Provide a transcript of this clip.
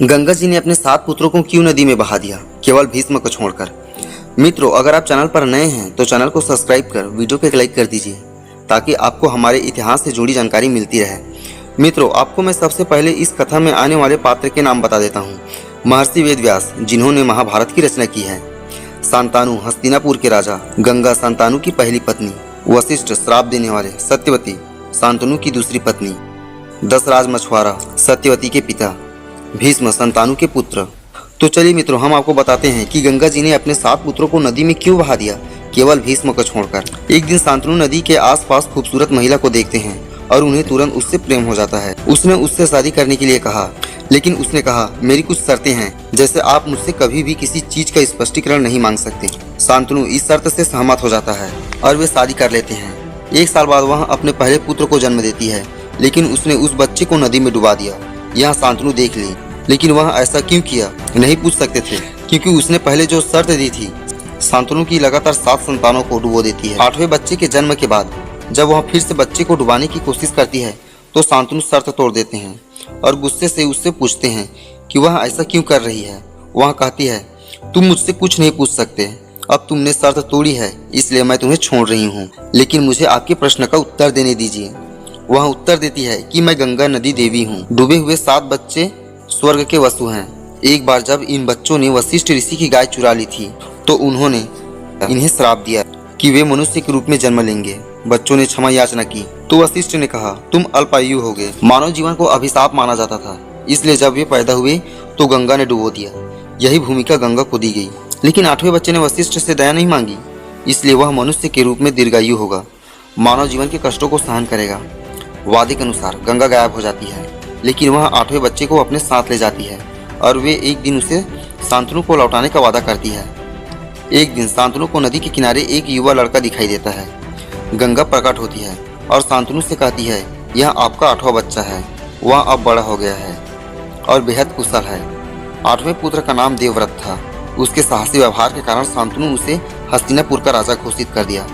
गंगा जी ने अपने 7 पुत्रों को क्यों नदी में बहा दिया, केवल भीष्म को छोड़कर। मित्रों, अगर आप चैनल पर नए हैं तो चैनल को सब्सक्राइब कर वीडियो को एक लाइक कर दीजिए ताकि आपको हमारे इतिहास से जुड़ी जानकारी मिलती रहे। मित्रों, आपको मैं सबसे पहले इस कथा में आने वाले पात्र के नाम बता देता हूँ। महर्षि वेदव्यास, जिन्होंने महाभारत की रचना की है। शांतनु, हस्तिनापुर के राजा। गंगा, शांतनु की पहली पत्नी। वशिष्ठ, श्राप देने वाले। सत्यवती, शांतनु की दूसरी पत्नी। दशराज मछुआरा, सत्यवती के पिता। भीष्म, शांतनु के पुत्र। तो चलिए मित्रों, हम आपको बताते हैं कि गंगा जी ने अपने 7 पुत्रों को नदी में क्यों बहा दिया, केवल भीष्म को छोड़कर। एक दिन शांतनु नदी के आसपास खूबसूरत महिला को देखते हैं और उन्हें तुरंत उससे प्रेम हो जाता है। उसने उससे शादी करने के लिए कहा, लेकिन उसने कहा, मेरी कुछ शर्तें हैं, जैसे आप मुझसे कभी भी किसी चीज का स्पष्टीकरण नहीं मांग सकते। शांतनु इस शर्त से सहमत हो जाता है और वे शादी कर लेते हैं। 1 साल बाद वह अपने पहले पुत्र को जन्म देती है, लेकिन उसने उस बच्चे को नदी में डुबा दिया। यह शांतनु देख ली, लेकिन वह ऐसा क्यों किया नहीं पूछ सकते थे, क्योंकि उसने पहले जो शर्त दी थी। शांतनु की लगातार 7 संतानों को डुबो देती है। 8वें बच्चे के जन्म के बाद जब वह फिर से बच्चे को डुबाने की कोशिश करती है तो शांतनु शर्त तोड़ देते हैं और गुस्से से उससे पूछते हैं कि वह ऐसा क्यों कर रही है। वह कहती है, तुम मुझसे कुछ नहीं पूछ सकते, अब तुमने शर्त तोड़ी है इसलिए मैं तुम्हें छोड़ रही हूँ, लेकिन मुझे आपके प्रश्न का उत्तर देने दीजिए। वह उत्तर देती है कि मैं गंगा नदी देवी हूँ। डूबे हुए 7 बच्चे स्वर्ग के वसु हैं। एक बार जब इन बच्चों ने वशिष्ठ ऋषि की गाय चुरा ली थी तो उन्होंने इन्हें श्राप दिया कि वे मनुष्य के रूप में जन्म लेंगे। बच्चों ने क्षमा याचना की तो वशिष्ठ ने कहा, तुम अल्पायु हो गए। मानव जीवन को अभिशाप माना जाता था, इसलिए जब वे पैदा हुए तो गंगा ने डुबो दिया। यही भूमिका गंगा को दी गई। लेकिन 8वें बच्चे ने वशिष्ठ से दया नहीं मांगी, इसलिए वह मनुष्य के रूप में दीर्घायु होगा, मानव जीवन के कष्टों को सहन करेगा। वादे के अनुसार गंगा गायब हो जाती है, लेकिन वह 8वें बच्चे को अपने साथ ले जाती है और वे एक दिन उसे शांतनु को लौटाने का वादा करती है। एक दिन शांतनु को नदी के किनारे एक युवा लड़का दिखाई देता है। गंगा प्रकट होती है और शांतनु से कहती है, यह आपका 8वां बच्चा है। वह अब बड़ा हो गया है और बेहद कुशल है। 8वें पुत्र का नाम देवव्रत था। उसके साहसी व्यवहार के कारण शांतनु उसे हस्तिनापुर का राजा घोषित कर दिया।